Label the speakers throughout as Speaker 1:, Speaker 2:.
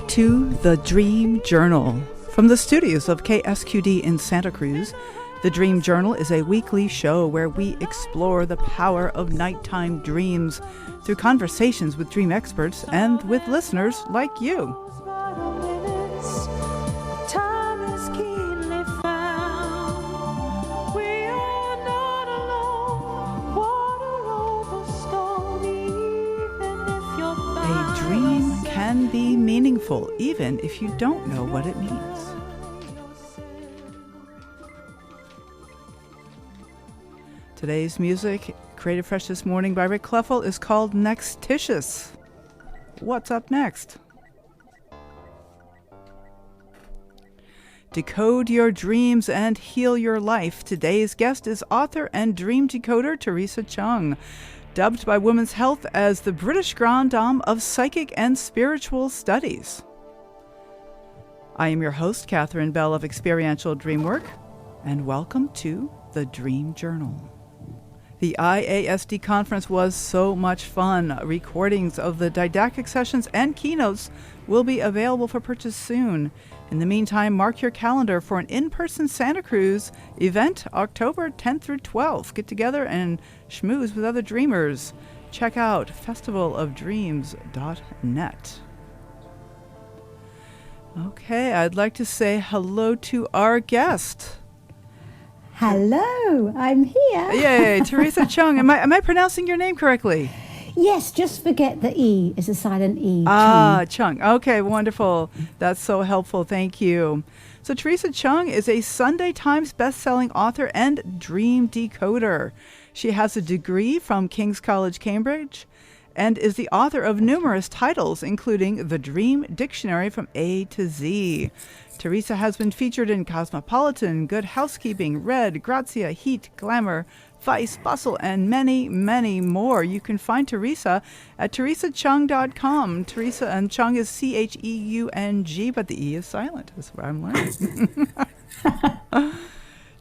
Speaker 1: to The Dream Journal. From the studios of KSQD in Santa Cruz, The Dream Journal is a weekly show where we explore the power of nighttime dreams through conversations with dream experts and with listeners like you. Can be meaningful, even if you don't know what it means. Today's music, created fresh this morning by Rick Cleffel, is called Nextitious. What's up next? Decode your dreams and heal your life. Today's guest is author and dream decoder Theresa Cheung, dubbed by Women's Health as the British Grande Dame of Psychic and Spiritual Studies. I am your host, Catherine Bell of Experiential Dreamwork, and welcome to The Dream Journal. The IASD conference was so much fun. Recordings of the didactic sessions and keynotes will be available for purchase soon. In the meantime, mark your calendar for an in-person Santa Cruz event, October 10th through 12th. Get together and schmooze with other dreamers. Check out festivalofdreams.net. Okay, I'd like to say hello to our guest.
Speaker 2: Hello, I'm here.
Speaker 1: Yay, Theresa Cheung. Am I pronouncing your name correctly?
Speaker 2: Yes, just forget the E. It's a silent E.
Speaker 1: Cheung. Okay, wonderful. That's so helpful. Thank you. So Theresa Cheung is a Sunday Times best-selling author and dream decoder. She has a degree from King's College, Cambridge, and is the author of numerous titles, including The Dream Dictionary from A to Z. Theresa has been featured in Cosmopolitan, Good Housekeeping, Red, Grazia, Heat, Glamour, Vice, Bustle, and many, many more. You can find Theresa at theresacheung.com. Theresa, and Cheung is Cheung, but the E is silent. That's what I'm learning.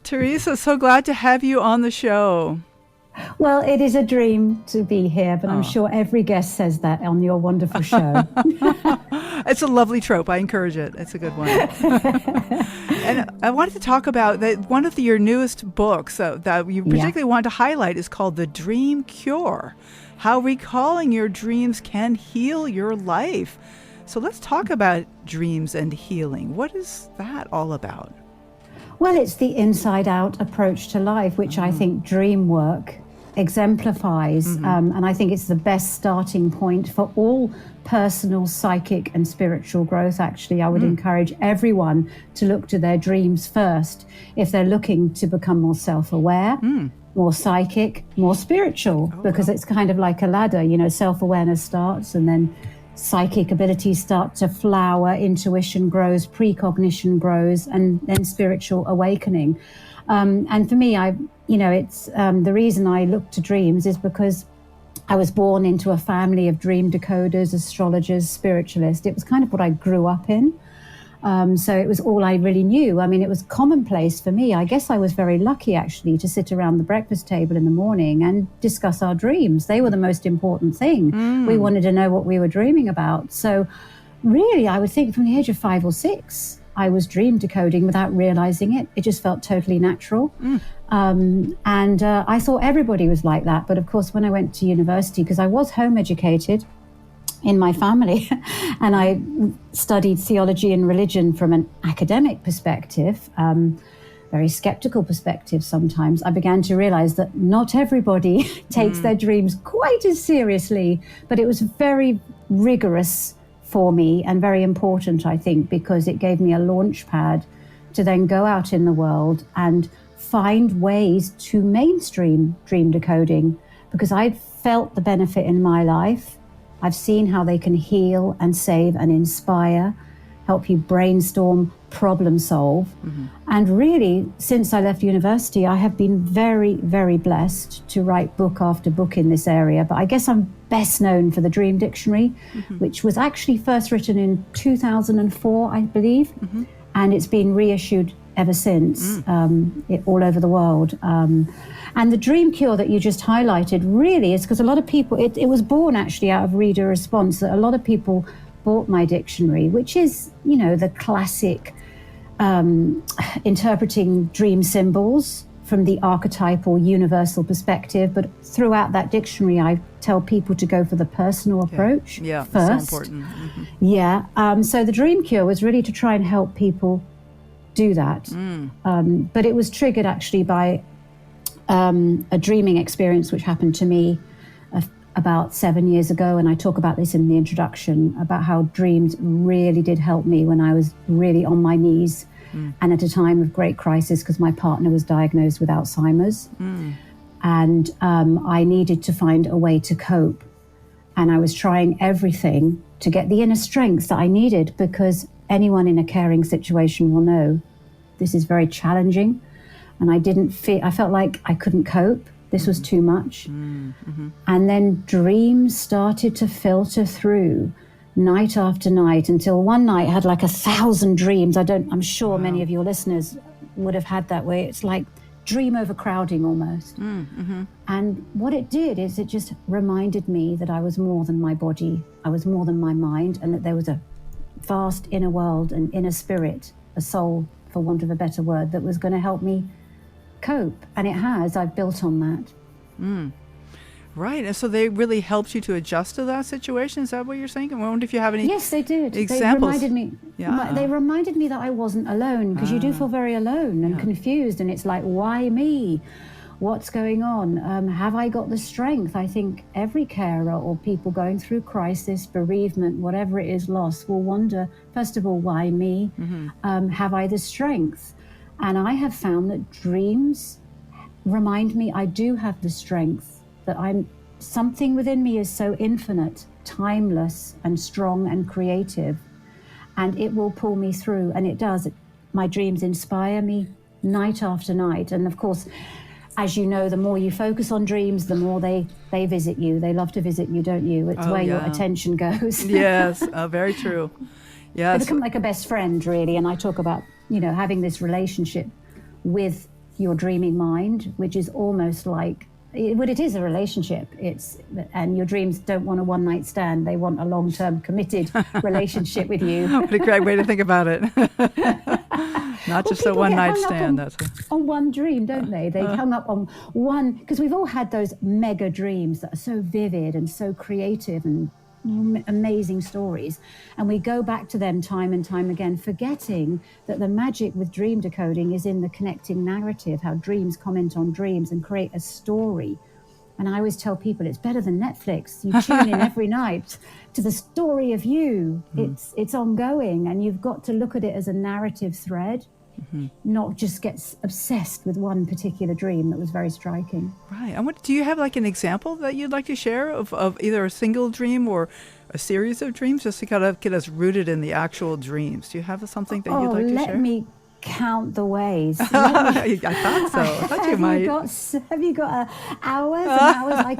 Speaker 1: Theresa, so glad to have you on the show.
Speaker 2: Well, it is a dream to be here, but I'm sure every guest says that on your wonderful show.
Speaker 1: It's a lovely trope. I encourage it. It's a good one. And I wanted to talk about that one of your newest books that you particularly want to highlight is called The Dream Cure, How Recalling Your Dreams Can Heal Your Life. So let's talk about dreams and healing. What is that all about?
Speaker 2: Well, it's the inside-out approach to life, which I think dream work exemplifies. And I think it's the best starting point for all personal, psychic, and spiritual growth. Actually, I would encourage everyone to look to their dreams first if they're looking to become more self-aware, more psychic, more spiritual, because it's kind of like a ladder. You know, self-awareness starts and then psychic abilities start to flower, intuition grows, precognition grows, and then spiritual awakening. And for me, it's the reason I look to dreams is because I was born into a family of dream decoders, astrologers, spiritualists. It was kind of what I grew up in. So it was all I really knew. I mean, it was commonplace for me. I guess I was very lucky, actually, to sit around the breakfast table in the morning and discuss our dreams. They were the most important thing. We wanted to know what we were dreaming about. So really, I would think from the age of 5 or 6, I was dream decoding without realizing it. It just felt totally natural. And I thought everybody was like that. But of course, when I went to university, because I was home educated in my family, and I studied theology and religion from an academic perspective, very skeptical perspective sometimes, I began to realize that not everybody takes their dreams quite as seriously, but it was very rigorous for me and very important, I think, because it gave me a launch pad to then go out in the world and find ways to mainstream dream decoding, because I'd felt the benefit in my life. I've seen how they can heal and save and inspire, help you brainstorm, problem solve. And really, since I left university, I have been very, very blessed to write book after book in this area. But I guess I'm best known for the Dream Dictionary, which was actually first written in 2004, I believe. And it's been reissued ever since, all over the world. And the Dream Cure that you just highlighted really is because a lot of people, it was born actually out of reader response, that a lot of people bought my dictionary, which is, the classic interpreting dream symbols from the archetypal universal perspective. But throughout that dictionary, I tell people to go for the personal approach first.
Speaker 1: So important.
Speaker 2: So the Dream Cure was really to try and help people do that. But it was triggered actually by a dreaming experience which happened to me about 7 years ago, and I talk about this in the introduction, about how dreams really did help me when I was really on my knees and at a time of great crisis, because my partner was diagnosed with Alzheimer's. And I needed to find a way to cope. And I was trying everything to get the inner strength that I needed, because anyone in a caring situation will know this is very challenging. And I felt like I couldn't cope. This was too much. And then dreams started to filter through night after night, until one night I had like 1,000 dreams. I'm sure many of your listeners would have had that way. It's like dream overcrowding almost. And what it did is it just reminded me that I was more than my body. I was more than my mind, and that there was a vast inner world, an inner spirit, a soul, for want of a better word, that was going to help me cope. And it has. I've built on that.
Speaker 1: Right. And so they really helped you to adjust to that situation? Is that what you're saying? I wonder if you have any
Speaker 2: Yes, they did.
Speaker 1: examples.
Speaker 2: They reminded me that I wasn't alone, because you do feel very alone and confused, and it's like, why me? What's going on? Have I got the strength? I think every carer or people going through crisis, bereavement, whatever it is, loss, will wonder, first of all, why me? Have I the strength? And I have found that dreams remind me I do have the strength, that something within me is so infinite, timeless and strong and creative, and it will pull me through. And it does. My dreams inspire me night after night. And of course, as you know, the more you focus on dreams, the more they visit you. They love to visit you, don't you? It's where your attention goes.
Speaker 1: Yes, very true. Yes.
Speaker 2: They become like a best friend, really. And I talk about, having this relationship with your dreaming mind, which is almost like, it is a relationship. And your dreams don't want a one-night stand. They want a long-term committed relationship with you.
Speaker 1: What a great way to think about it. Not just a one-night stand.
Speaker 2: On one dream, don't they? They hung up on one, because we've all had those mega dreams that are so vivid and so creative and amazing stories, and we go back to them time and time again, forgetting that the magic with dream decoding is in the connecting narrative, how dreams comment on dreams and create a story. And I always tell people it's better than Netflix. You tune in every night to the story of you. It's ongoing, and you've got to look at it as a narrative thread, not just get obsessed with one particular dream that was very striking.
Speaker 1: Right. And do you have like an example that you'd like to share of either a single dream or a series of dreams, just to kind of get us rooted in the actual dreams? Do you have something that you'd like to share?
Speaker 2: Let me count the ways.
Speaker 1: I thought so. I thought you might.
Speaker 2: Have you got hours and hours?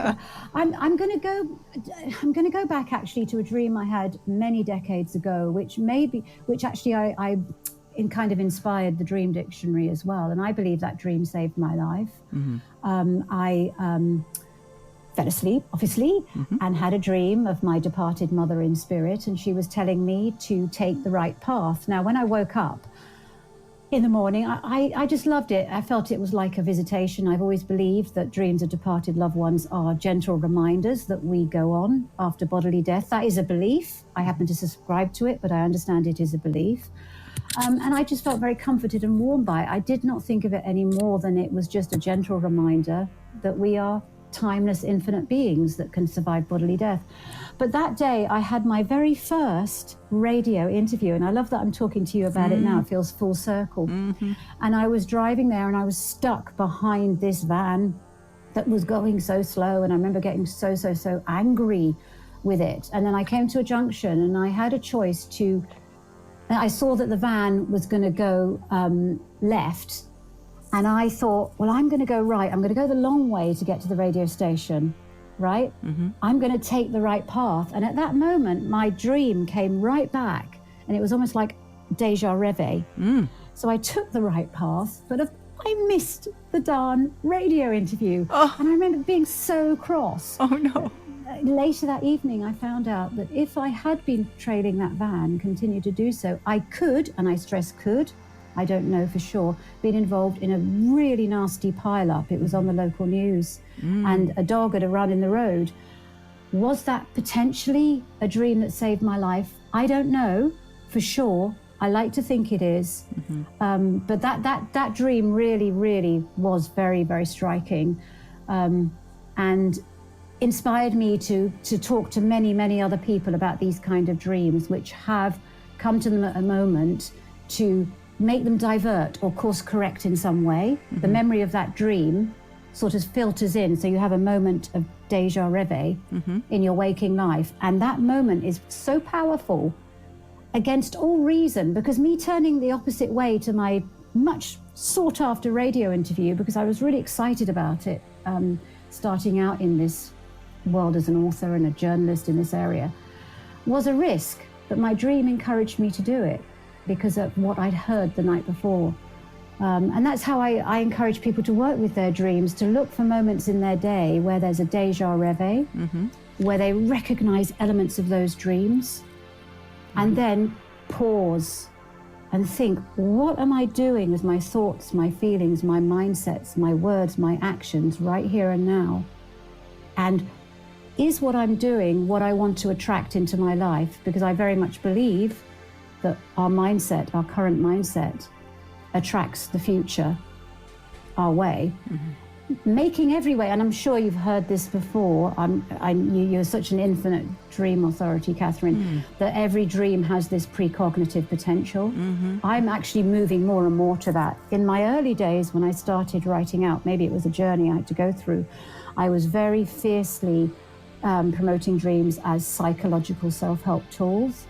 Speaker 2: I'm going to go back actually to a dream I had many decades ago, which actually I kind of inspired the Dream Dictionary as well. And I believe that dream saved my life. I fell asleep, obviously, and had a dream of my departed mother in spirit. And she was telling me to take the right path. Now, when I woke up in the morning, I just loved it. I felt it was like a visitation. I've always believed that dreams of departed loved ones are gentle reminders that we go on after bodily death. That is a belief. I happen to subscribe to it, but I understand it is a belief. And I just felt very comforted and warmed by it. I did not think of it any more than it was just a gentle reminder that we are timeless, infinite beings that can survive bodily death. But that day, I had my very first radio interview, and I love that I'm talking to you about it now. It feels full circle. And I was driving there, and I was stuck behind this van that was going so slow, and I remember getting so angry with it. And then I came to a junction, and I had a choice to... I saw that the van was going to go left, and I thought, well, I'm going to go right. I'm going to go the long way to get to the radio station, right? I'm going to take the right path. And at that moment, my dream came right back, and it was almost like deja reve. So I took the right path, but I missed the darn radio interview. And I remember being so cross.
Speaker 1: Oh, no.
Speaker 2: later that evening, I found out that if I had been trailing that van, continued to do so, I could, and I stress could, I don't know for sure, been involved in a really nasty pile-up. It was on the local news, and a dog had run in the road. Was that potentially a dream that saved my life? I don't know for sure. I like to think it is. But that dream really, really was very, very striking, and inspired me to talk to many, many other people about these kind of dreams, which have come to them at a moment to make them divert or course correct in some way. The memory of that dream sort of filters in, so you have a moment of déjà rêve in your waking life. And that moment is so powerful against all reason, because me turning the opposite way to my much sought after radio interview, because I was really excited about it, starting out in this world as an author and a journalist in this area, was a risk. But my dream encouraged me to do it because of what I'd heard the night before. And that's how I encourage people to work with their dreams, to look for moments in their day where there's a déjà rêve, where they recognize elements of those dreams, and then pause and think, what am I doing with my thoughts, my feelings, my mindsets, my words, my actions right here and now? And is what I'm doing what I want to attract into my life? Because I very much believe that our mindset, our current mindset, attracts the future our way. Making every way, and I'm sure you've heard this before, you're such an infinite dream authority, Catherine, that every dream has this precognitive potential. I'm actually moving more and more to that. In my early days, when I started writing out, maybe it was a journey I had to go through, I was very fiercely promoting dreams as psychological self-help tools.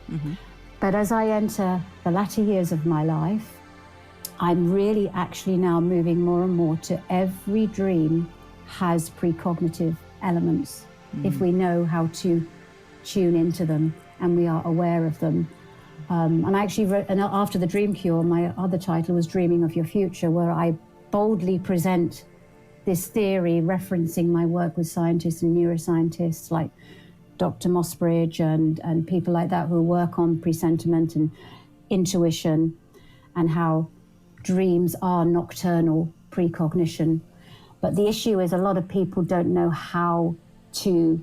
Speaker 2: But as I enter the latter years of my life, I'm really actually now moving more and more to every dream has precognitive elements if we know how to tune into them and we are aware of them. And I actually wrote, and after the Dream Cure, my other title was Dreaming of Your Future, where I boldly present this theory referencing my work with scientists and neuroscientists like Dr. Mossbridge and people like that who work on presentiment and intuition, and how dreams are nocturnal precognition. But the issue is a lot of people don't know how to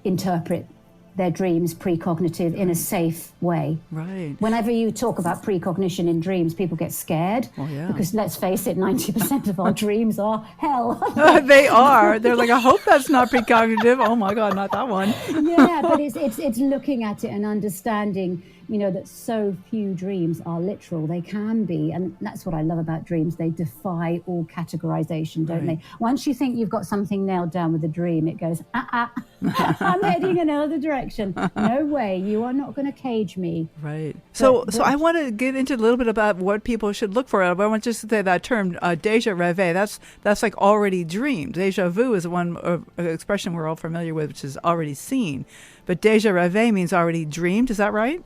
Speaker 2: interpret their dreams precognitive in a safe way.
Speaker 1: Right.
Speaker 2: Whenever you talk about precognition in dreams, people get scared.
Speaker 1: Oh, yeah.
Speaker 2: Because let's face it, 90% of our dreams are hell.
Speaker 1: They are. They're like, I hope that's not precognitive. Oh my God, not that one.
Speaker 2: Yeah, but it's looking at it and understanding, that so few dreams are literal. They can be, and that's what I love about dreams. They defy all categorization, don't they? Once you think you've got something nailed down with a dream, it goes, I'm heading another direction. No way, you are not going to cage me.
Speaker 1: Right. So I want to get into a little bit about what people should look for. I want just to say that term, déjà rêve, that's like already dreamed. Déjà vu is one expression we're all familiar with, which is already seen. But déjà rêve means already dreamed. Is that right?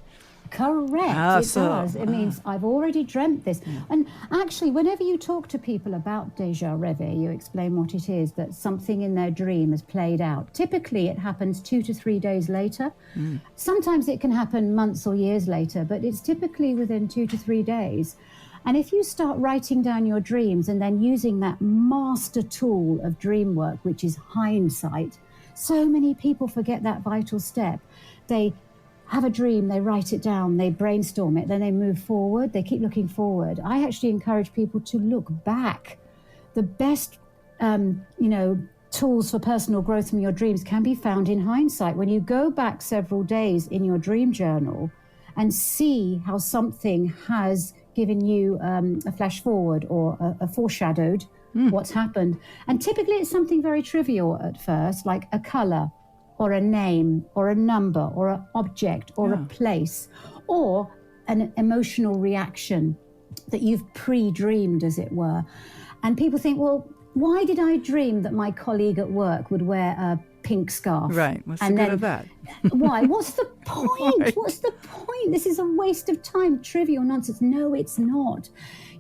Speaker 2: Correct, does. It means I've already dreamt this. And actually, whenever you talk to people about déjà rêve, you explain what it is, that something in their dream has played out. Typically, it happens 2 to 3 days later. Sometimes it can happen months or years later, but it's typically within 2 to 3 days. And if you start writing down your dreams and then using that master tool of dream work, which is hindsight, so many people forget that vital step. They have a dream, they write it down, they brainstorm it, then they move forward, they keep looking forward. I actually encourage people to look back. The best, tools for personal growth from your dreams can be found in hindsight. When you go back several days in your dream journal and see how something has given you a flash forward or a foreshadowed what's happened. And typically it's something very trivial at first, like a color, or a name, or a number, or an object, or a place, or an emotional reaction that you've pre-dreamed, as it were. And people think, well, why did I dream that my colleague at work would wear a pink scarf?
Speaker 1: Right. What's the good of that?
Speaker 2: Why? What's the point?
Speaker 1: Right.
Speaker 2: What's the point? This is a waste of time, trivial nonsense. No, it's not.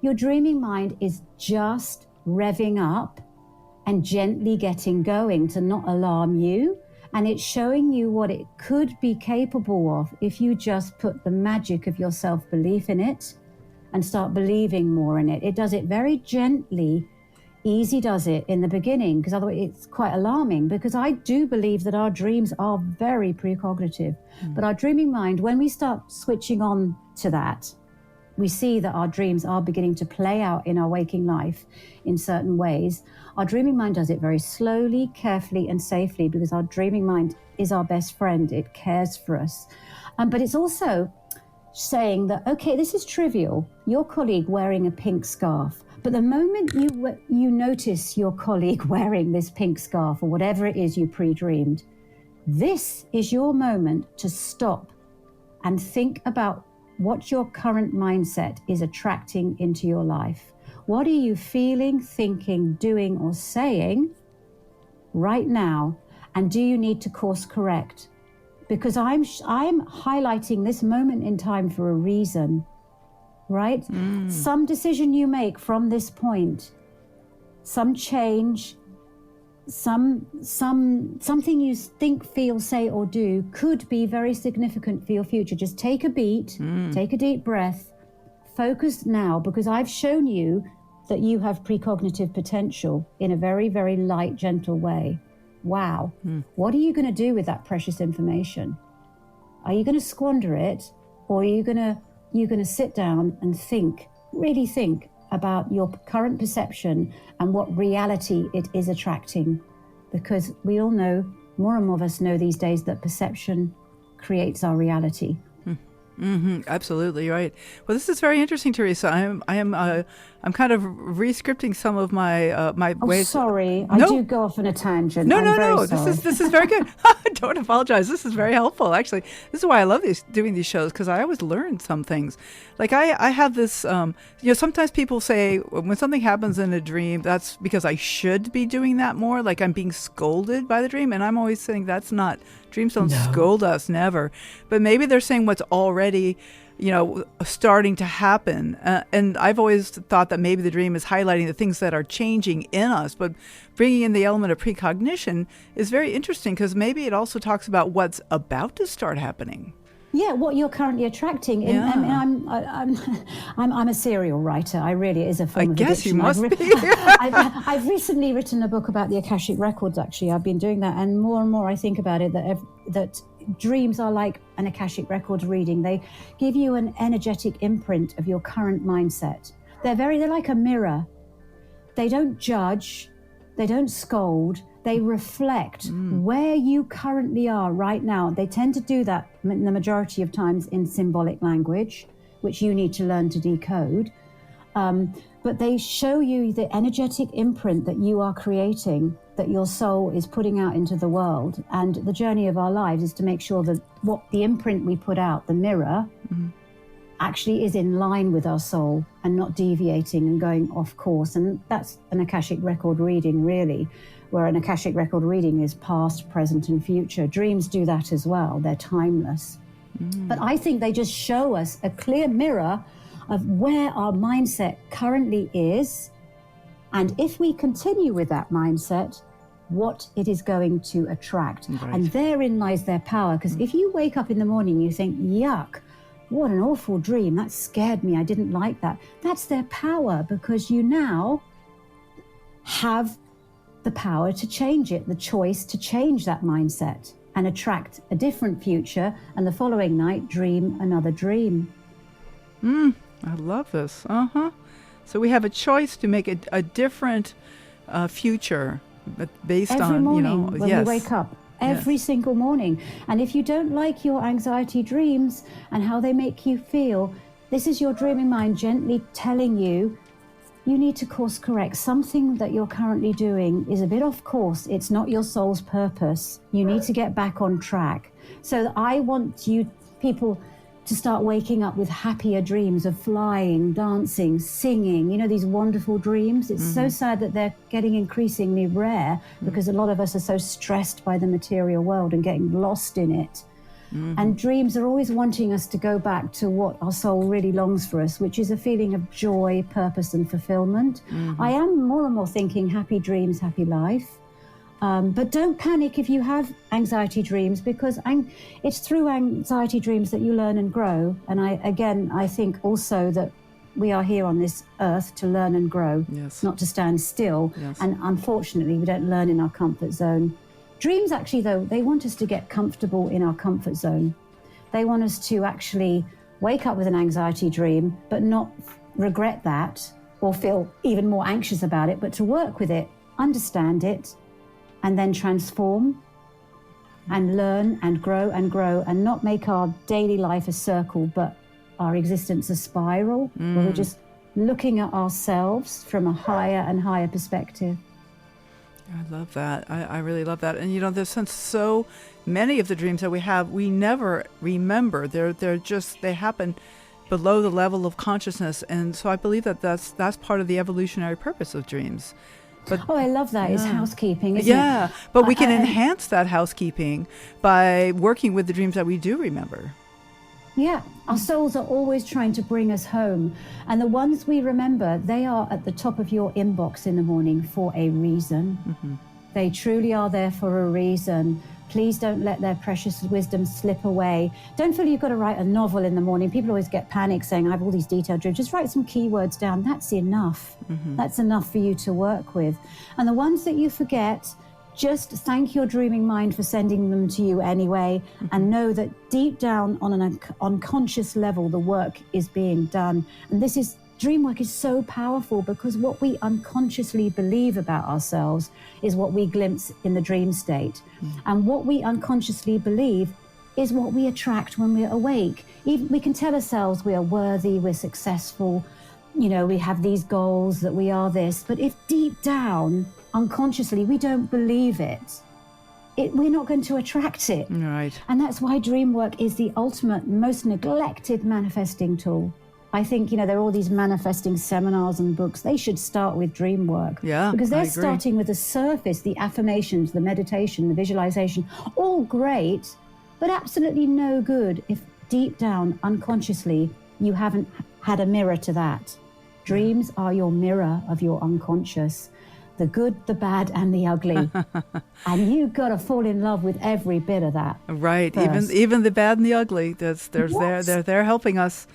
Speaker 2: Your dreaming mind is just revving up and gently getting going to not alarm you And it's showing you what it could be capable of if you just put the magic of your self-belief in it and start believing more in it. It does it very gently. Easy does it in the beginning, because otherwise it's quite alarming, because I do believe that our dreams are very precognitive. But our dreaming mind, when we start switching on to that, we see that our dreams are beginning to play out in our waking life in certain ways. Our dreaming mind does it very slowly, carefully, and safely, because our dreaming mind is our best friend. It cares for us. But it's also saying that, okay, this is trivial. Your colleague wearing a pink scarf. But the moment you notice your colleague wearing this pink scarf or whatever it is you pre-dreamed, this is your moment to stop and think about what your current mindset is attracting into your life. What are you feeling, thinking, doing, or saying right now? And do you need to course correct? Because I'm highlighting this moment in time for a reason, right? Some decision you make from this point, some change, something you think, feel, say, or do could be very significant for your future. Just take a beat, take a deep breath, focus now, because I've shown you that you have precognitive potential in a very, very light, gentle way. Wow. What are you going to do with that precious information? Are you going to squander it, or are you going to sit down and think, really think about your current perception and what reality it is attracting? Because we all know, more and more of us know these days, that perception creates our reality.
Speaker 1: Absolutely right. Well, this is very interesting, Theresa. I'm kind of re-scripting some of my ways.
Speaker 2: Sorry,
Speaker 1: No.
Speaker 2: I do go off on a tangent.
Speaker 1: No.
Speaker 2: Sorry.
Speaker 1: This is very good. Don't apologize. This is very helpful. Actually, this is why I love doing these shows, because I always learn some things. Like I have this. Sometimes people say when something happens in a dream, that's because I should be doing that more. Like I'm being scolded by the dream, and I'm always saying that's not. Dreams don't scold us, never. But maybe they're saying what's already, starting to happen. And I've always thought that maybe the dream is highlighting the things that are changing in us. But bringing in the element of precognition is very interesting, because maybe it also talks about what's about to start happening.
Speaker 2: Yeah, what you're currently attracting.
Speaker 1: Yeah.
Speaker 2: I'm a serial writer. I really, it is a form of
Speaker 1: guess
Speaker 2: addiction.
Speaker 1: you must be.
Speaker 2: I've recently written a book about the Akashic Records, actually. I've been doing that, and more I think about it, that dreams are like an Akashic Records reading. They give you an energetic imprint of your current mindset. They're like a mirror. They don't judge, they don't scold, they reflect where you currently are right now. They tend to do that the majority of times in symbolic language, which you need to learn to decode. But they show you the energetic imprint that you are creating, that your soul is putting out into the world. And the journey of our lives is to make sure that what the imprint we put out, the mirror, actually is in line with our soul and not deviating and going off course. And that's an Akashic record reading, really, where an Akashic record reading is past, present, and future. Dreams do that as well. They're timeless. But I think they just show us a clear mirror of where our mindset currently is, and if we continue with that mindset, what it is going to attract.
Speaker 1: Right.
Speaker 2: And therein lies their power, because if you wake up in the morning, you think, yuck, what an awful dream, that scared me, I didn't like that. That's their power, because you now have the power to change it, the choice to change that mindset and attract a different future, and the following night dream another dream.
Speaker 1: I love this. So we have a choice to make a different future, but based
Speaker 2: Every
Speaker 1: on,
Speaker 2: morning when
Speaker 1: yes.
Speaker 2: we wake up. Every single morning. And if you don't like your anxiety dreams and how they make you feel, this is your dreaming mind gently telling you, you need to course correct. Something that you're currently doing is a bit off course. It's not your soul's purpose. You need to get back on track. So I want you people to start waking up with happier dreams of flying, dancing, singing, these wonderful dreams. It's so sad that they're getting increasingly rare, because a lot of us are so stressed by the material world and getting lost in it. And dreams are always wanting us to go back to what our soul really longs for us, which is a feeling of joy, purpose, and fulfillment. I am more and more thinking happy dreams, happy life. But don't panic if you have anxiety dreams, because it's through anxiety dreams that you learn and grow. And I think also that we are here on this earth to learn and grow, not to stand still.
Speaker 1: Yes.
Speaker 2: And unfortunately, we don't learn in our comfort zone. Dreams, actually, though, they want us to get comfortable in our comfort zone. They want us to actually wake up with an anxiety dream, but not regret that or feel even more anxious about it, but to work with it, understand it, and then transform and learn and grow and not make our daily life a circle, but our existence a spiral, where we're just looking at ourselves from a higher and higher perspective.
Speaker 1: I love that. I really love that. And, there's so many of the dreams that we have, we never remember. They happen below the level of consciousness. And so I believe that's part of the evolutionary purpose of dreams. But,
Speaker 2: I love that. It's housekeeping, isn't it?
Speaker 1: Yeah, but we can enhance that housekeeping by working with the dreams that we do remember.
Speaker 2: Yeah, our souls are always trying to bring us home. And the ones we remember, they are at the top of your inbox in the morning for a reason. Mm-hmm. They truly are there for a reason. Please don't let their precious wisdom slip away. Don't feel you've got to write a novel in the morning. People always get panicked saying, I have all these detailed dreams. Just write some keywords down. That's enough. Mm-hmm. That's enough for you to work with. And the ones that you forget, just thank your dreaming mind for sending them to you anyway, and know that deep down on an unconscious level, the work is being done. And dream work is so powerful because what we unconsciously believe about ourselves is what we glimpse in the dream state. And what we unconsciously believe is what we attract when we're awake. Even we can tell ourselves we are worthy, we're successful, we have these goals, that we are this. But if deep down, unconsciously, we don't believe it, we're not going to attract it.
Speaker 1: Right.
Speaker 2: And that's why dream work is the ultimate, most neglected manifesting tool. I think, there are all these manifesting seminars and books. They should start with dream work.
Speaker 1: Yeah,
Speaker 2: because they're starting with the surface, the affirmations, the meditation, the visualization, all great, but absolutely no good if deep down, unconsciously, you haven't had a mirror to that. Dreams are your mirror of your unconscious. The good, the bad, and the ugly. And you've got to fall in love with every bit of that.
Speaker 1: Right. Even the bad and the ugly. They're there helping us.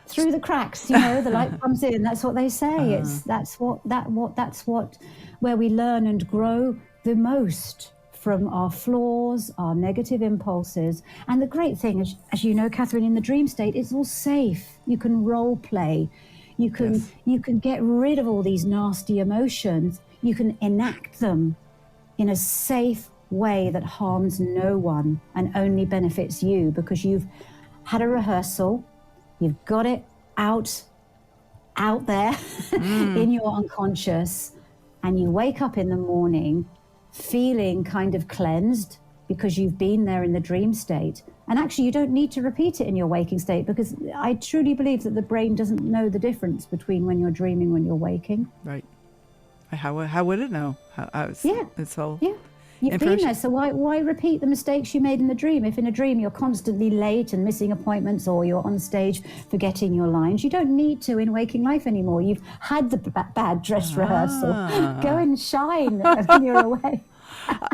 Speaker 2: Through the cracks, the light comes in. That's what they say. That's where we learn and grow the most from our flaws, our negative impulses. And the great thing, as you know, Catherine, in the dream state, it's all safe. You can role play. You can get rid of all these nasty emotions. You can enact them in a safe way that harms no one and only benefits you, because you've had a rehearsal, you've got it out there in your unconscious, and you wake up in the morning feeling kind of cleansed because you've been there in the dream state. And actually, you don't need to repeat it in your waking state, because I truly believe that the brain doesn't know the difference between when you're dreaming, when you're waking.
Speaker 1: Right. How would it know? It's all
Speaker 2: You've been there, so why repeat the mistakes you made in the dream? If in a dream you're constantly late and missing appointments, or you're on stage forgetting your lines, you don't need to in waking life anymore. You've had the bad dress rehearsal. Go and shine when you're away.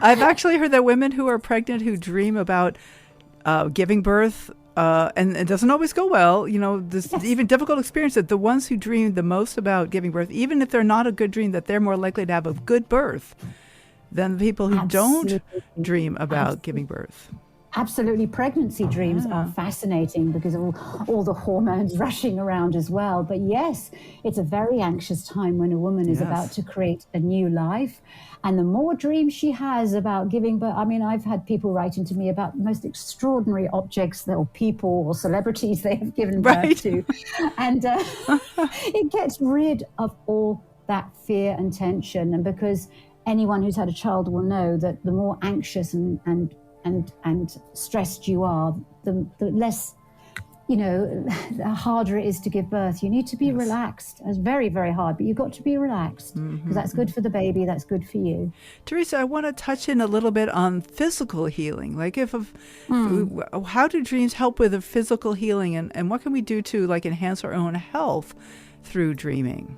Speaker 1: I've actually heard that women who are pregnant who dream about giving birth, and it doesn't always go well, even difficult experiences, the ones who dream the most about giving birth, even if they're not a good dream, that they're more likely to have a good birth than the people who don't dream about giving birth.
Speaker 2: Absolutely. Pregnancy dreams are fascinating because of all the hormones rushing around as well. But yes, it's a very anxious time when a woman is about to create a new life. And the more dreams she has about giving birth, I've had people writing to me about the most extraordinary objects or people or celebrities they have given birth to. And it gets rid of all that fear and tension. And because anyone who's had a child will know that the more anxious and stressed you are, the less, the harder it is to give birth. You need to be relaxed. It's very, very hard, but you've got to be relaxed, because that's good for the baby, that's good for you.
Speaker 1: Theresa, I want to touch in a little bit on physical healing. Like how do dreams help with the physical healing, and what can we do to enhance our own health through dreaming?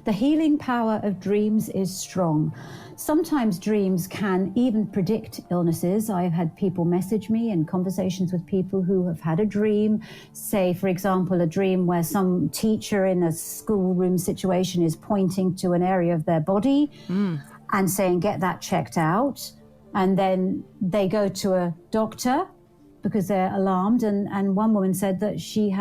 Speaker 2: The healing power of dreams is strong. Sometimes dreams can even predict illnesses. I've had people message me in conversations with people who have had a dream, say, for example, a dream where some teacher in a schoolroom situation is pointing to an area of their body and saying, get that checked out. And then they go to a doctor because they're alarmed. And one woman said that she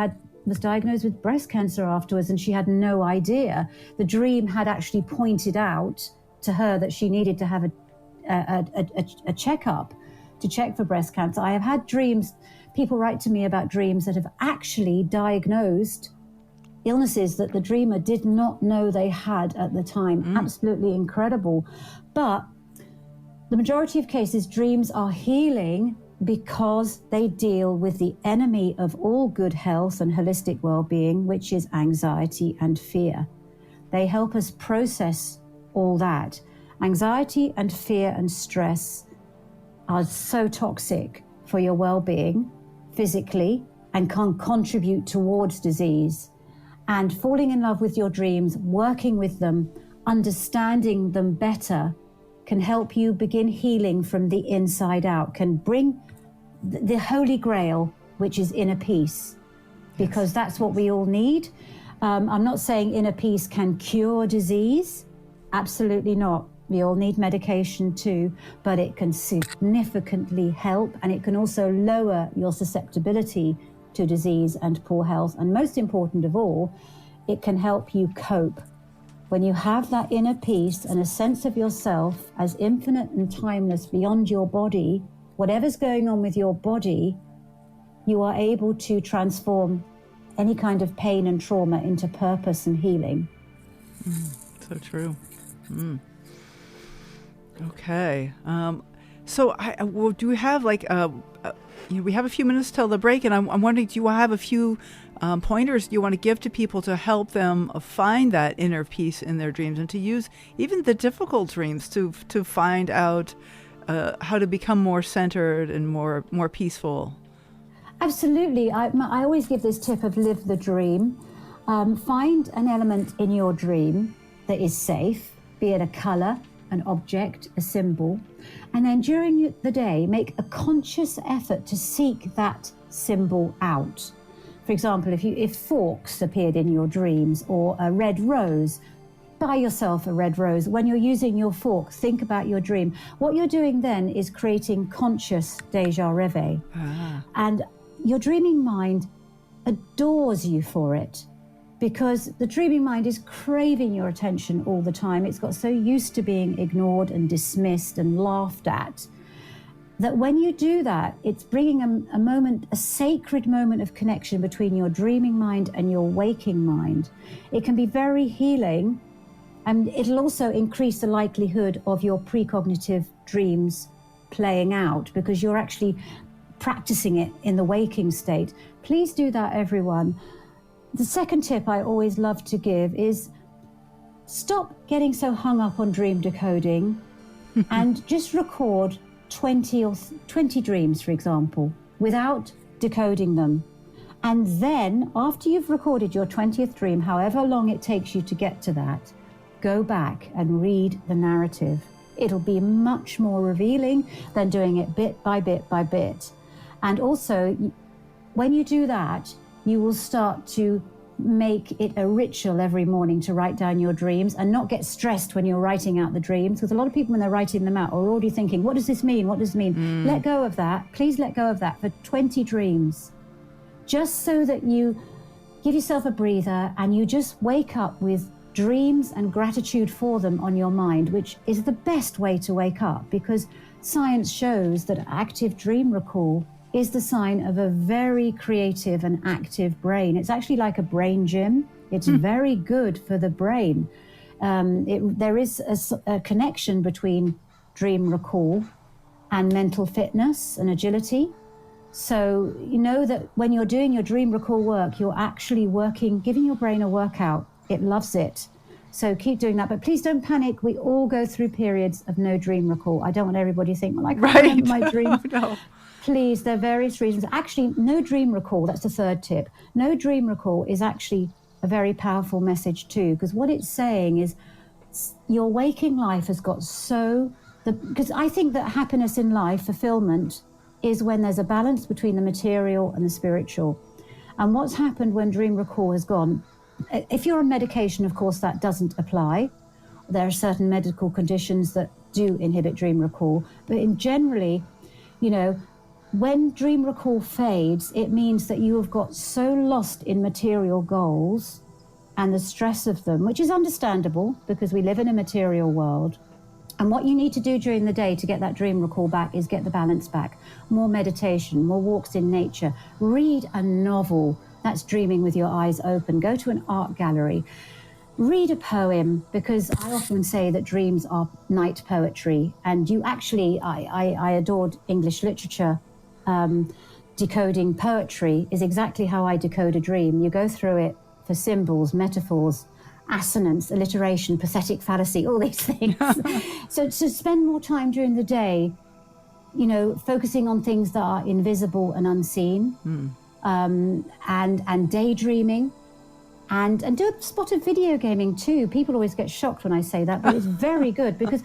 Speaker 2: was diagnosed with breast cancer afterwards, and she had no idea. The dream had actually pointed out to her that she needed to have a checkup to check for breast cancer. I have had dreams, people write to me about dreams that have actually diagnosed illnesses that the dreamer did not know they had at the time. Absolutely incredible. But the majority of cases, dreams are healing because they deal with the enemy of all good health and holistic well-being, which is anxiety and fear. They help us process all that. Anxiety and fear and stress are so toxic for your well-being physically and can contribute towards disease. And falling in love with your dreams, working with them, understanding them better can help you begin healing from the inside out, can bring the holy grail, which is inner peace, because that's what we all need. I'm not saying inner peace can cure disease. Absolutely not. We all need medication too, but it can significantly help, and it can also lower your susceptibility to disease and poor health. And most important of all, it can help you cope. When you have that inner peace and a sense of yourself as infinite and timeless beyond your body, whatever's going on with your body, you are able to transform any kind of pain and trauma into purpose and healing.
Speaker 1: So true. Okay. So do we have we have a few minutes till the break, and I'm wondering, do you have a few pointers you want to give to people to help them find that inner peace in their dreams, and to use even the difficult dreams to find out how to become more centered and more peaceful?
Speaker 2: Absolutely. I always give this tip of live the dream. Find an element in your dream that is safe, be it a color, an object, a symbol, and then during the day, make a conscious effort to seek that symbol out. For example, if forks appeared in your dreams, or a red rose, buy yourself a red rose. When you're using your fork, think about your dream. What you're doing then is creating conscious déjà rêve. And your dreaming mind adores you for it, because the dreaming mind is craving your attention all the time. It's got so used to being ignored and dismissed and laughed at, that when you do that, it's bringing a sacred moment of connection between your dreaming mind and your waking mind. It can be very healing, and it'll also increase the likelihood of your precognitive dreams playing out, because you're actually practicing it in the waking state. Please do that, everyone. The second tip I always love to give is stop getting so hung up on dream decoding and just record 20 dreams, for example, without decoding them. And then after you've recorded your 20th dream, however long it takes you to get to that, go back and read the narrative. It'll be much more revealing than doing it bit by bit by bit. And also, when you do that, you will start to make it a ritual every morning to write down your dreams, and not get stressed when you're writing out the dreams, because a lot of people, when they're writing them out, are already thinking, what does this mean? What does it mean? Let go of that. Please let go of that for 20 dreams, just so that you give yourself a breather and you just wake up with dreams and gratitude for them on your mind, which is the best way to wake up, because science shows that active dream recall is the sign of a very creative and active brain. It's actually like a brain gym. It's very good for the brain. There is a connection between dream recall and mental fitness and agility. So you know that when you're doing your dream recall work, you're actually working, giving your brain a workout. It loves it. So keep doing that. But please don't panic. We all go through periods of no dream recall. I don't want everybody to think, well, I can't remember my dreams.
Speaker 1: No.
Speaker 2: Please, there are various reasons. Actually, no dream recall, that's the third tip. No dream recall is actually a very powerful message too, because what it's saying is your waking life has got because I think that happiness in life, fulfillment, is when there's a balance between the material and the spiritual. And what's happened when dream recall has gone, if you're on medication, of course, that doesn't apply. There are certain medical conditions that do inhibit dream recall. But generally, when dream recall fades, it means that you have got so lost in material goals and the stress of them, which is understandable because we live in a material world. And what you need to do during the day to get that dream recall back is get the balance back. More meditation, more walks in nature. Read a novel. That's dreaming with your eyes open. Go to an art gallery. Read a poem, because I often say that dreams are night poetry. And you actually, I adored English literature. Decoding poetry is exactly how I decode a dream. You go through it for symbols, metaphors, assonance, alliteration, pathetic fallacy, all these things. So to spend more time during the day, focusing on things that are invisible and unseen, and daydreaming, and do a spot of video gaming too. People always get shocked when I say that, but it's very good because.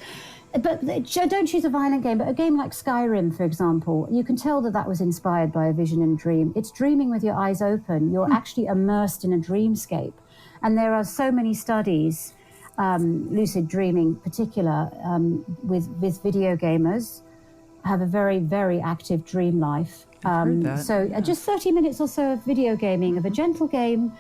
Speaker 2: But don't choose a violent game, but a game like Skyrim, for example, you can tell that was inspired by a vision and dream. It's dreaming with your eyes open. You're actually immersed in a dreamscape. And there are so many studies, lucid dreaming in particular, with video gamers, have a very, very active dream life. Just 30 minutes or so of video gaming, of a gentle game,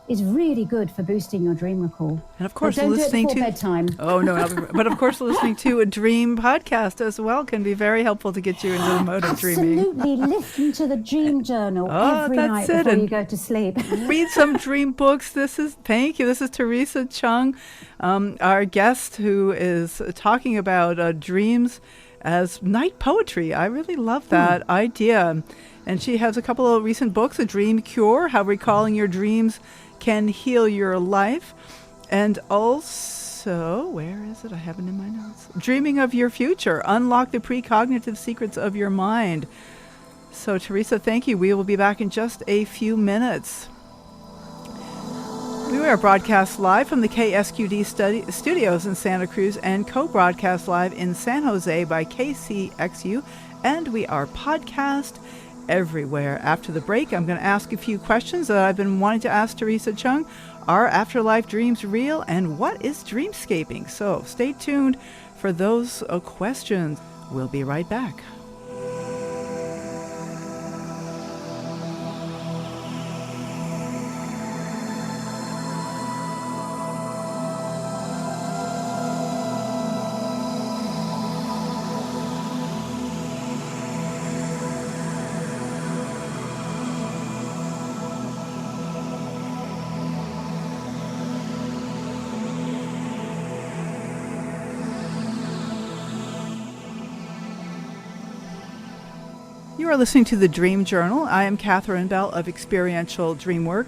Speaker 2: is really good for boosting your dream recall.
Speaker 1: And of course,
Speaker 2: listening to bedtime.
Speaker 1: Oh no! But of course, listening to a dream podcast as well can be very helpful to get you into the mode of dreaming.
Speaker 2: Absolutely, listen to the dream journal every night before you go to sleep.
Speaker 1: Read some dream books. Thank you. This is Theresa Cheung, our guest, who is talking about dreams as night poetry. I really love that idea. And she has a couple of recent books: A Dream Cure, How Recalling Your Dreams Can Heal Your Life, and also, where is it? I have it in my notes. Dreaming of Your Future, Unlock the Precognitive Secrets of Your Mind. So, Theresa, thank you. We will be back in just a few minutes. We are broadcast live from the KSQD studios in Santa Cruz and co-broadcast live in San Jose by KCXU, and we are podcast everywhere. After the break, I'm going to ask a few questions that I've been wanting to ask Theresa Cheung. Are afterlife dreams real? And what is dreamscaping? So stay tuned for those questions. We'll be right back. You are listening to the Dream Journal. I am Catherine Bell of Experiential Dreamwork.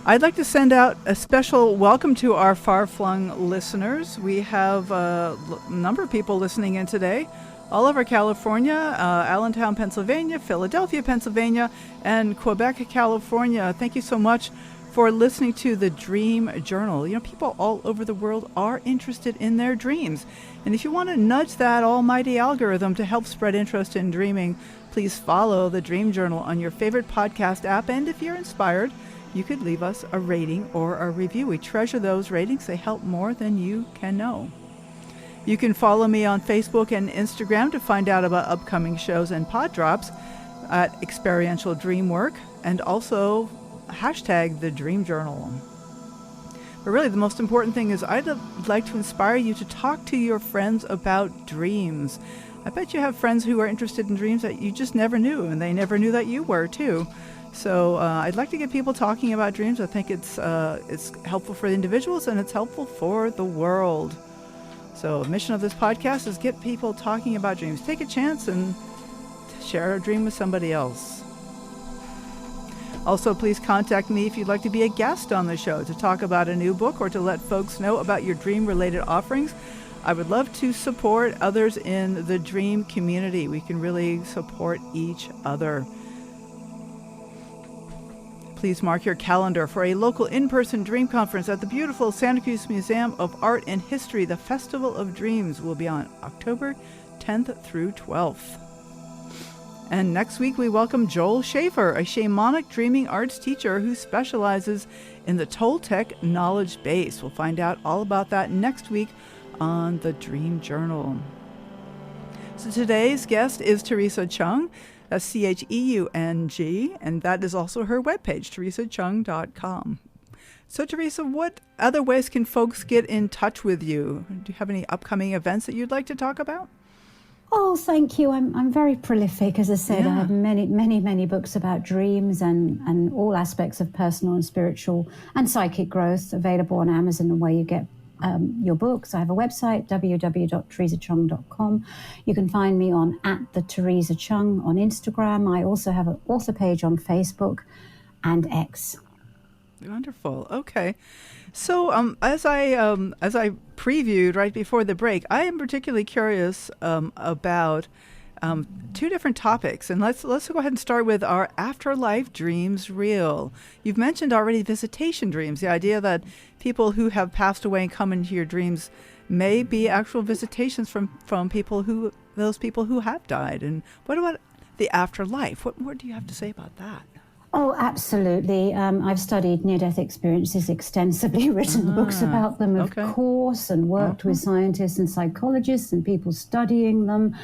Speaker 1: I'd like to send out a special welcome to our far-flung listeners. We have a number of people listening in today, all over California, Allentown, Pennsylvania, Philadelphia, Pennsylvania, and Quebec, California. Thank you so much for listening to the Dream Journal. People all over the world are interested in their dreams. And if you want to nudge that almighty algorithm to help spread interest in dreaming, please follow the Dream Journal on your favorite podcast app. And if you're inspired, you could leave us a rating or a review. We treasure those ratings. They help more than you can know. You can follow me on Facebook and Instagram to find out about upcoming shows and pod drops at Experiential Dreamwork, and also hashtag the Dream Journal. But really, the most important thing is I'd like to inspire you to talk to your friends about dreams. I bet you have friends who are interested in dreams that you just never knew, and they never knew that you were too. So I'd like to get people talking about dreams. I think it's helpful for the individuals, and it's helpful for the world. So the mission of this podcast is get people talking about dreams. Take a chance and share a dream with somebody else. Also, please contact me if you'd like to be a guest on the show, to talk about a new book, or to let folks know about your dream-related offerings. I would love to support others in the dream community. We can really support each other. Please mark your calendar for a local in-person dream conference at the beautiful Santa Cruz Museum of Art and History. The Festival of Dreams will be on October 10th through 12th. And next week we welcome Joel Schaefer, a shamanic dreaming arts teacher who specializes in the Toltec knowledge base. We'll find out all about that next week on the Dream Journal. So today's guest is Theresa Cheung, that's Cheung, and that is also her webpage, theresacheung.com. So Theresa, what other ways can folks get in touch with you? Do you have any upcoming events that you'd like to talk about?
Speaker 2: Oh, thank you. I'm very prolific. As I said, I have many books about dreams and all aspects of personal and spiritual and psychic growth available on Amazon and where you get your books. I have a website, www.theresacheung.com. You can find me on @the_Theresa_Cheung on Instagram. I also have an author page on Facebook and X.
Speaker 1: Wonderful. Okay. So as I previewed right before the break, I am particularly curious about two different topics. And let's go ahead and start with our afterlife dreams real. You've mentioned already visitation dreams, the idea that people who have passed away and come into your dreams may be actual visitations from those people who have died. And what about the afterlife? What more do you have to say about that?
Speaker 2: Oh, absolutely. I've studied near-death experiences extensively, written books about them, of course, and worked with scientists and psychologists and people studying them.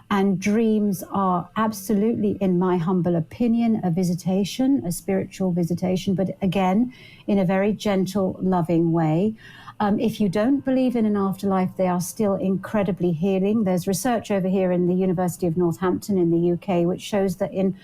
Speaker 2: And dreams are absolutely, in my humble opinion, a visitation, a spiritual visitation, but again, in a very gentle, loving way. If you don't believe in an afterlife, they are still incredibly healing. There's research over here in the University of Northampton in the UK, which shows that in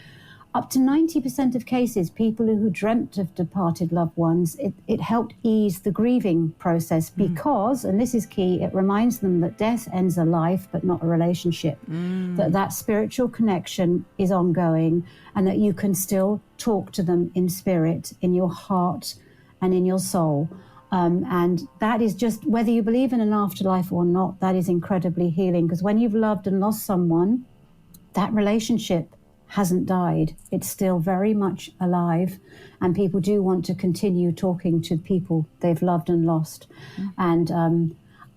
Speaker 2: up to 90% of cases, people who dreamt of departed loved ones, it helped ease the grieving process because, and this is key, it reminds them that death ends a life but not a relationship, that spiritual connection is ongoing and that you can still talk to them in spirit, in your heart and in your soul. And that is just, whether you believe in an afterlife or not, that is incredibly healing, because when you've loved and lost someone, that relationship hasn't died. It's still very much alive, and people do want to continue talking to people they've loved and lost. And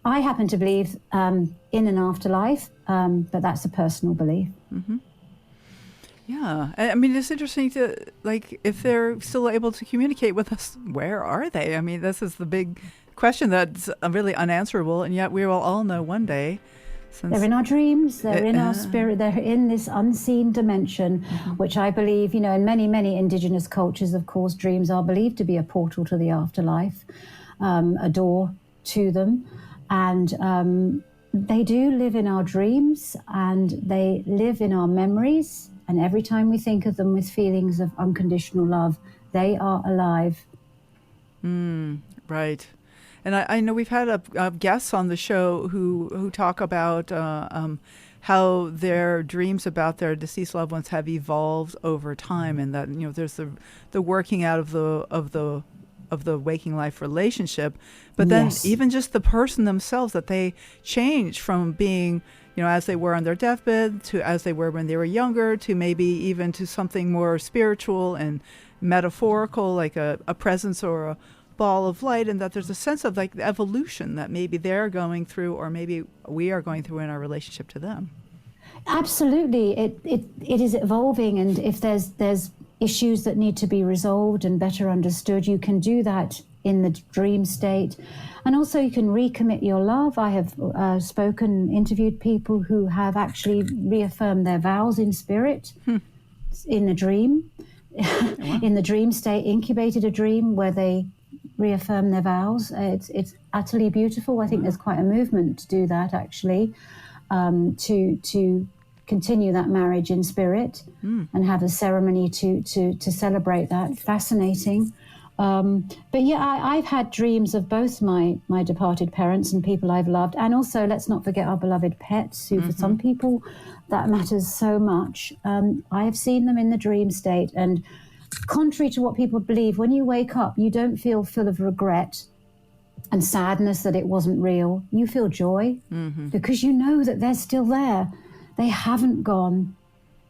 Speaker 2: I happen to believe in an afterlife, but that's a personal belief.
Speaker 1: Yeah, I mean, it's interesting to, like, if they're still able to communicate with us, where are they? I mean, this is the big question that's really unanswerable, and yet we will all know one day. They're in our dreams, they're in our spirit, they're in this unseen dimension, which I believe, in many indigenous cultures, of course, dreams are believed to be a portal to the afterlife, a door to them. And they do live in our dreams and they live in our memories. And every time we think of them with feelings of unconditional love, they are alive. Right. And I know we've had guests on the show who talk about how their dreams about their deceased loved ones have evolved over time, and that there's the working out of the waking life relationship, but then even just the person themselves, that they change from being as they were on their deathbed to as they were when they were younger, to maybe even to something more spiritual and metaphorical, like a presence or a ball of light, and that there's a sense of like the evolution that maybe they're going through, or maybe we are going through in our relationship to them.
Speaker 2: Absolutely, it is evolving, and if there's issues that need to be resolved and better understood, you can do that in the dream state. And also you can recommit your love. I have interviewed people who have actually reaffirmed their vows in spirit in a dream, in the dream state, incubated a dream where they reaffirm their vows. It's utterly beautiful. I think there's quite a movement to do that, actually, to continue that marriage in spirit and have a ceremony to celebrate that. Fascinating. But yeah, I've had dreams of both my departed parents and people I've loved, and also, let's not forget, our beloved pets, who for some people that matters so much. I have seen them in the dream state, and contrary to what people believe, when you wake up, you don't feel full of regret and sadness that it wasn't real. You feel joy because you know that they're still there. They haven't gone.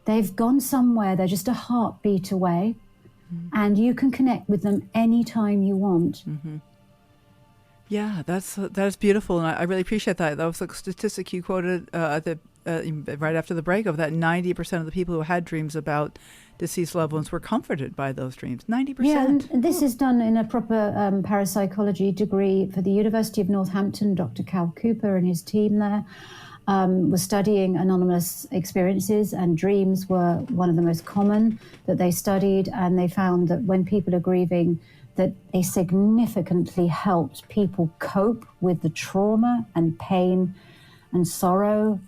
Speaker 2: They've gone somewhere. They're just a heartbeat away. and you can connect with them anytime you want.
Speaker 1: Yeah, that's beautiful, and I really appreciate that. That was a statistic you quoted right after the break of that 90% of the people who had dreams about deceased loved ones were comforted by those dreams. 90%.
Speaker 2: Yeah, and this is done in a proper parapsychology degree for the University of Northampton. Dr. Cal Cooper and his team there was studying anonymous experiences, and dreams were one of the most common that they studied, and they found that when people are grieving, that they significantly helped people cope with the trauma and pain and sorrow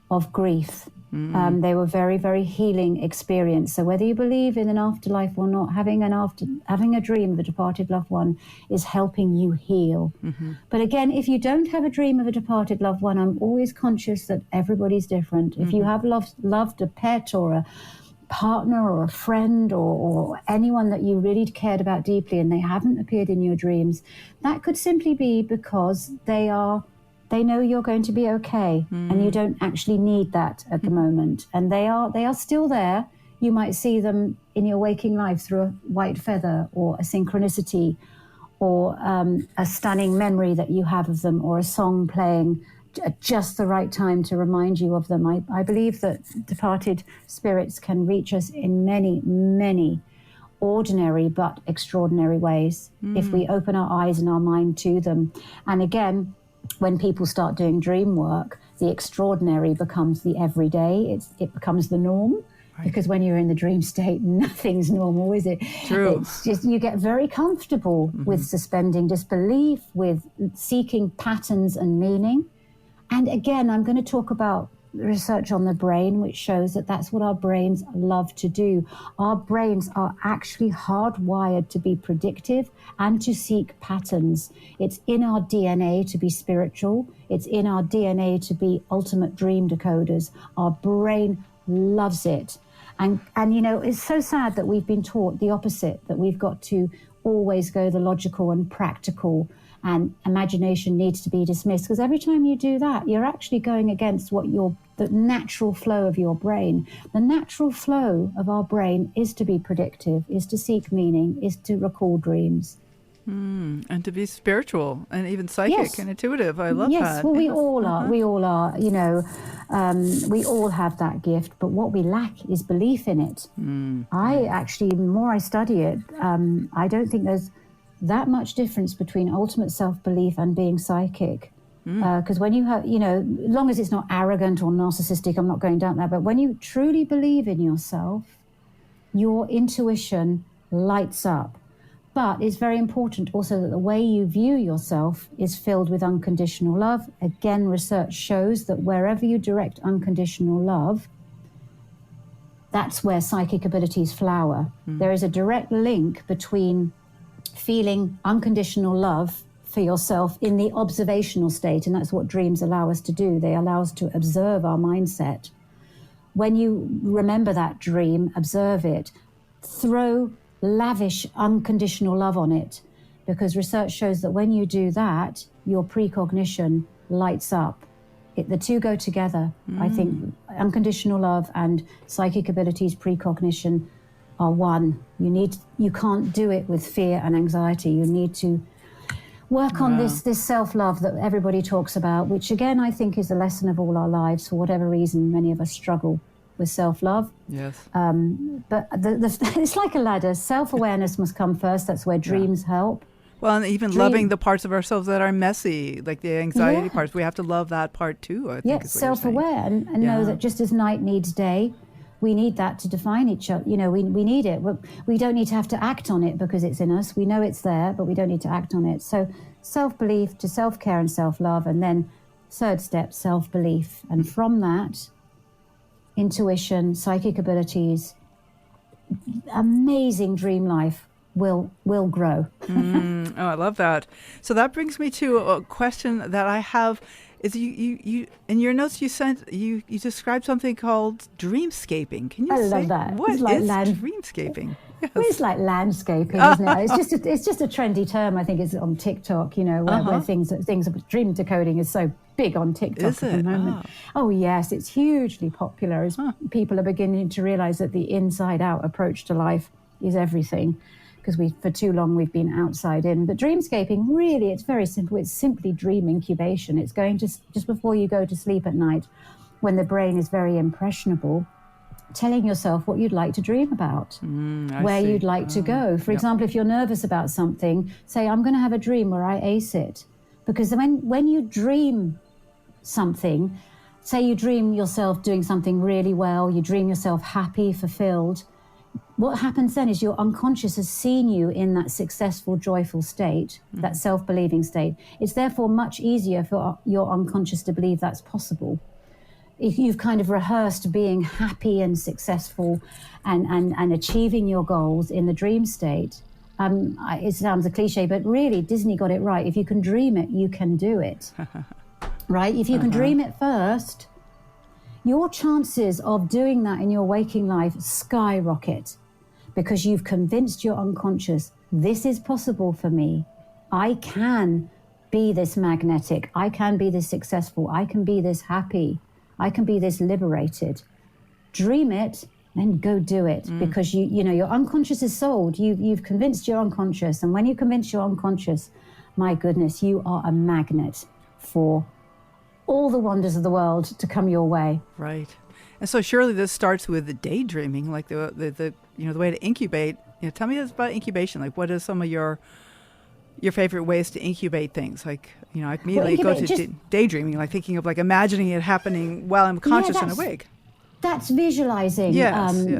Speaker 2: of grief. They were very, very healing experience. So whether you believe in an afterlife or not, having a dream of a departed loved one is helping you heal. But again, if you don't have a dream of a departed loved one, I'm always conscious that everybody's different. If you have loved a pet or a partner or a friend or anyone that you really cared about deeply and they haven't appeared in your dreams, that could simply be because they know you're going to be okay, and you don't actually need that at the moment. And they are still there. You might see them in your waking life through a white feather or a synchronicity or a stunning memory that you have of them, or a song playing at just the right time to remind you of them. I believe that departed spirits can reach us in many, many ordinary but extraordinary ways if we open our eyes and our mind to them. And again, when people start doing dream work, the extraordinary becomes the everyday. It becomes the norm. Right. Because when you're in the dream state, nothing's normal, is it?
Speaker 1: True.
Speaker 2: It's just, you get very comfortable with suspending disbelief, with seeking patterns and meaning. And again, I'm going to talk about research on the brain, which shows that that's what our brains love to do. Our brains are actually hardwired to be predictive and to seek patterns. It's in our DNA to be spiritual. It's in our DNA to be ultimate dream decoders. Our brain loves it. And you know, it's so sad that we've been taught the opposite, that we've got to always go the logical and practical, and imagination needs to be dismissed. Because every time you do that, you're actually going against the natural flow of your brain. The natural flow of our brain is to be predictive, is to seek meaning, is to recall dreams.
Speaker 1: And to be spiritual and even psychic and intuitive. I love that.
Speaker 2: Yes, well, we all are. We all are, you know, we all have that gift, but what we lack is belief in it. I actually, the more I study it, I don't think there's that much difference between ultimate self-belief and being psychic. Because when you have, you know, as long as it's not arrogant or narcissistic, I'm not going down that, but when you truly believe in yourself, your intuition lights up. But it's very important also that the way you view yourself is filled with unconditional love. Again, research shows that wherever you direct unconditional love, that's where psychic abilities flower. There is a direct link between feeling unconditional love for yourself in the observational state, and that's what dreams allow us to do. They allow us to observe our mindset. When you remember that dream, observe it, throw lavish unconditional love on it, because research shows that when you do that, your precognition lights up. The two go together. I think unconditional love and psychic abilities, precognition, are one. You can't do it with fear and anxiety. You need to work on this self-love that everybody talks about, which again I think is the lesson of all our lives. For whatever reason, many of us struggle with self-love.
Speaker 1: Yes.
Speaker 2: But it's like a ladder. Self-awareness must come first. That's where dreams help.
Speaker 1: Well, and even loving the parts of ourselves that are messy, like the anxiety parts. We have to love that part too, I think.
Speaker 2: Yes, self-aware and know that just as night needs day, we need that to define each other. You know, we need it. We don't need to have to act on it because it's in us. We know it's there, but we don't need to act on it. So self-belief to self-care and self-love, and then third step, self-belief. And from that, intuition, psychic abilities, amazing dream life will grow.
Speaker 1: Oh, I love that. So that brings me to a question that I have. Is you in your notes you described something called dreamscaping. Can you say
Speaker 2: love that.
Speaker 1: What
Speaker 2: it's like
Speaker 1: is dreamscaping? Yes.
Speaker 2: Well, it's like landscaping, isn't it? It's just a trendy term. I think it's on TikTok. You know, where things dream decoding is so big on TikTok at the moment. Oh yes, it's hugely popular as people are beginning to realize that the inside out approach to life is everything, because for too long we've been outside in. But dreamscaping, really, it's very simple. It's simply dream incubation. It's going to, just before you go to sleep at night, when the brain is very impressionable, telling yourself what you'd like to dream about, where you'd like to go. For example, if you're nervous about something, say, I'm going to have a dream where I ace it. Because when you dream something, say you dream yourself doing something really well, you dream yourself happy, fulfilled, what happens then is your unconscious has seen you in that successful, joyful state, that self-believing state. It's therefore much easier for your unconscious to believe that's possible. If you've kind of rehearsed being happy and successful and achieving your goals in the dream state, it sounds a cliche, but really Disney got it right. If you can dream it, you can do it. Right? If you can dream it first, your chances of doing that in your waking life skyrocket, because you've convinced your unconscious, this is possible for me. I can be this magnetic. I can be this successful. I can be this happy. I can be this liberated. Dream it, then go do it, because you know your unconscious is sold. You've convinced your unconscious, and when you convince your unconscious, my goodness, you are a magnet for all the wonders of the world to come your way.
Speaker 1: Right. And so surely this starts with the daydreaming, like the way to incubate. Tell me about incubation. Like, what are some of your favorite ways to incubate things? Like, I immediately go to daydreaming, like thinking of like imagining it happening while I'm conscious and awake.
Speaker 2: That's visualizing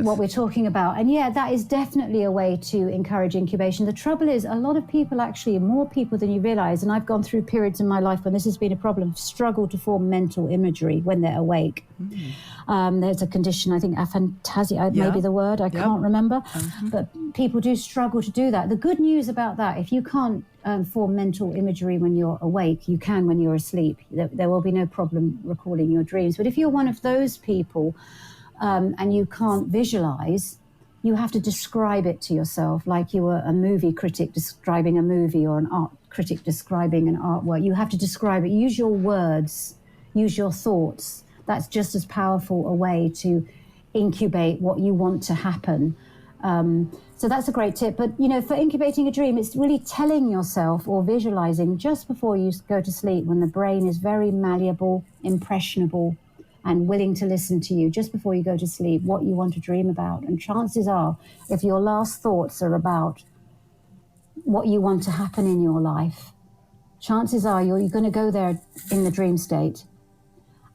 Speaker 2: what we're talking about. And that is definitely a way to encourage incubation. The trouble is a lot of people, actually more people than you realize, and I've gone through periods in my life when this has been a problem, struggle to form mental imagery when they're awake. There's a condition, I think aphantasia may be the word, I can't remember, but people do struggle to do that. The good news about that, if you can't form mental imagery when you're awake, you can when you're asleep. There will be no problem recalling your dreams. But if you're one of those people and you can't visualize, you have to describe it to yourself like you were a movie critic describing a movie or an art critic describing an artwork. You have to describe it. Use your words, use your thoughts. That's just as powerful a way to incubate what you want to happen. So that's a great tip. But, for incubating a dream, it's really telling yourself or visualizing just before you go to sleep, when the brain is very malleable, impressionable, and willing to listen to you, just before you go to sleep, what you want to dream about. And chances are, if your last thoughts are about what you want to happen in your life, chances are you're going to go there in the dream state.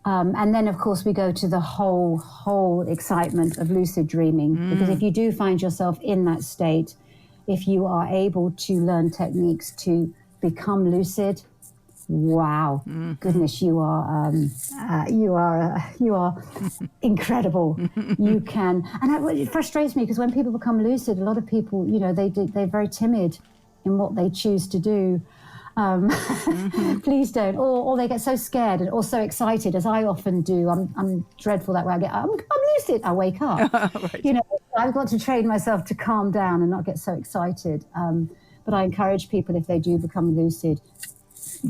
Speaker 2: And then, of course, we go to the whole excitement of lucid dreaming, because if you do find yourself in that state, if you are able to learn techniques to become lucid, wow, goodness, you are incredible. You can, and it frustrates me because when people become lucid, a lot of people, they're very timid in what they choose to do. Please don't, or they get so scared or so excited, as I often do. I'm dreadful that way. I'm lucid, I wake up. Right. I've got to train myself to calm down and not get so excited. But I encourage people, if they do become lucid,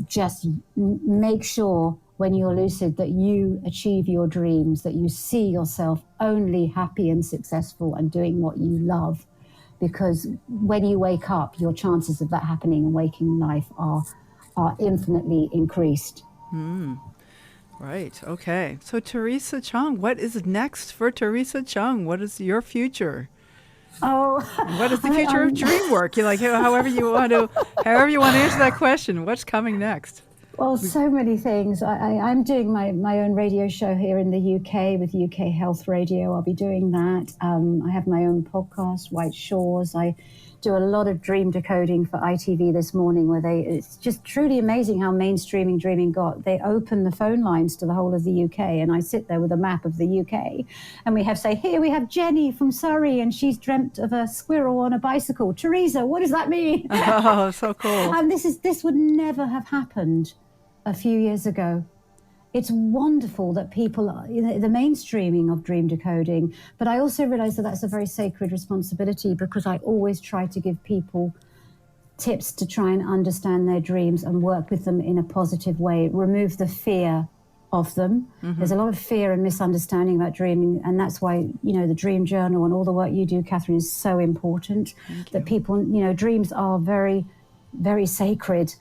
Speaker 2: just make sure when you're lucid that you achieve your dreams, that you see yourself only happy and successful and doing what you love. Because when you wake up, your chances of that happening in waking life are infinitely increased.
Speaker 1: Right. Okay. So Theresa Cheung, what is next for Theresa Cheung? What is your future? What is the future of dream work? However you want to answer that question. What's coming next?
Speaker 2: Well, so many things. I'm doing my own radio show here in the UK with UK Health Radio. I'll be doing that. I have my own podcast, White Shores. I do a lot of dream decoding for ITV this morning, where it's just truly amazing how mainstreaming dreaming got. They open the phone lines to the whole of the UK, and I sit there with a map of the UK, and we have Jenny from Surrey, and she's dreamt of a squirrel on a bicycle. Theresa, what does that mean?
Speaker 1: Oh, so cool.
Speaker 2: And this would never have happened a few years ago. It's wonderful that people are, the mainstreaming of dream decoding, but I also realize that that's a very sacred responsibility, because I always try to give people tips to try and understand their dreams and work with them in a positive way, remove the fear of them. There's a lot of fear and misunderstanding about dreaming, and that's why, the dream journal and all the work you do, Catherine, is so important. That people, dreams are very, very sacred,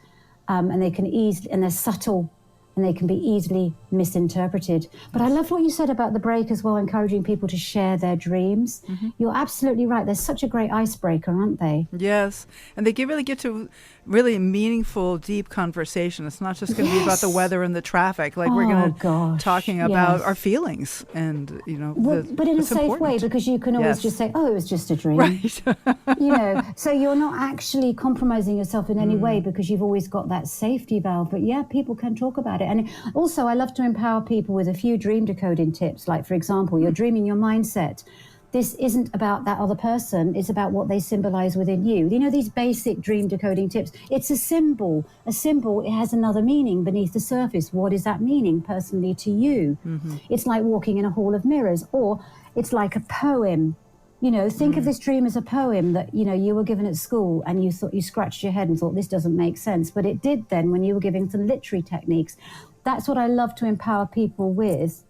Speaker 2: and they can and they're subtle, and they can be easily misinterpreted. But I love what you said about the break as well, encouraging people to share their dreams. You're absolutely right. They're such a great icebreaker, aren't they?
Speaker 1: Yes. And they really get to really meaningful, deep conversation. It's not just going to be about the weather and the traffic. Like we're going to talking about our feelings and,
Speaker 2: but in a safe way, because you can always just say, oh, it was just a dream.
Speaker 1: Right.
Speaker 2: So you're not actually compromising yourself in any way, because you've always got that safety valve. But people can talk about it. And also, I love to empower people with a few dream decoding tips. Like, for example, you're dreaming your mindset. This isn't about that other person. It's about what they symbolize within you. These basic dream decoding tips. It's a symbol. A symbol, it has another meaning beneath the surface. What is that meaning personally to you? It's like walking in a hall of mirrors, or it's like a poem. Think of this dream as a poem that, you were given at school, and you thought, you scratched your head and thought, this doesn't make sense. But it did then when you were giving some literary techniques. That's what I love to empower people with,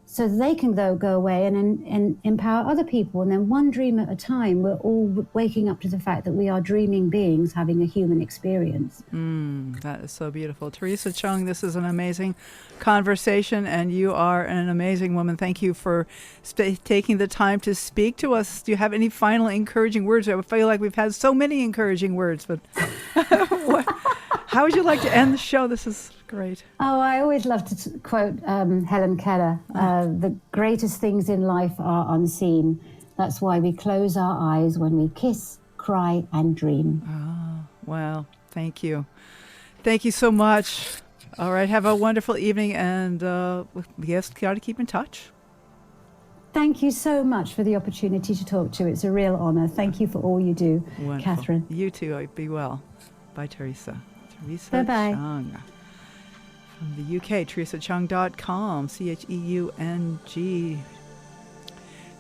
Speaker 2: so they can go away and empower other people. And then one dream at a time, we're all waking up to the fact that we are dreaming beings having a human experience.
Speaker 1: That is so beautiful. Theresa Cheung, this is an amazing conversation, and you are an amazing woman. Thank you for taking the time to speak to us. Do you have any final encouraging words? I feel like we've had so many encouraging words, but how would you like to end the show? This is great.
Speaker 2: Oh, I always love to quote Helen Keller. The greatest things in life are unseen. That's why we close our eyes when we kiss, cry, and dream.
Speaker 1: Oh, well, thank you. Thank you so much. All right, have a wonderful evening, and yes, got to keep in touch.
Speaker 2: Thank you so much for the opportunity to talk to you. It's a real honor. Thank you for all you do,
Speaker 1: Wonderful.
Speaker 2: Catherine.
Speaker 1: You too. Be well. Bye, Theresa. Theresa
Speaker 2: Bye-bye.
Speaker 1: Cheung. From the UK, theresacheung.com, CHEUNG.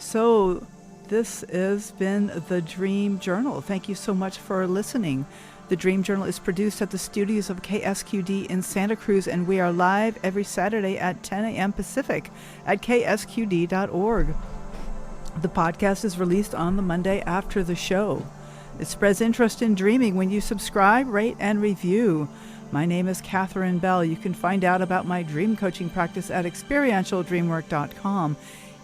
Speaker 1: So this has been The Dream Journal. Thank you so much for listening. The Dream Journal is produced at the studios of KSQD in Santa Cruz, and we are live every Saturday at 10 a.m. Pacific at ksqd.org. The podcast is released on the Monday after the show. It spreads interest in dreaming when you subscribe, rate, and review. My name is Catherine Bell. You can find out about my dream coaching practice at experientialdreamwork.com.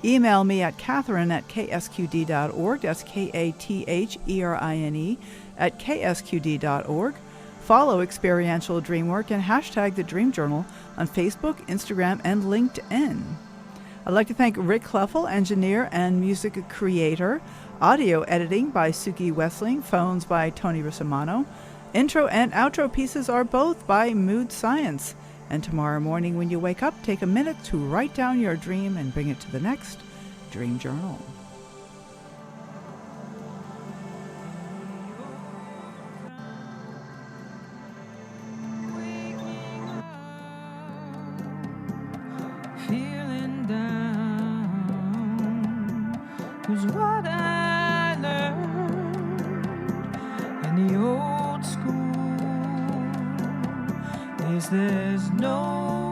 Speaker 1: Email me at catherine@ksqd.org. That's KATHERINE @ksqd.org. Follow Experiential Dreamwork and hashtag The Dream Journal on Facebook, Instagram, and LinkedIn. I'd like to thank Rick Cleffel, engineer and music creator. Audio editing by Suki Wessling. Phones by Tony Russamano. Intro and outro pieces are both by Mood Science. And tomorrow morning when you wake up, take a minute to write down your dream and bring it to the next Dream Journal.
Speaker 3: Feeling down was what I learned in the old school. Is there's no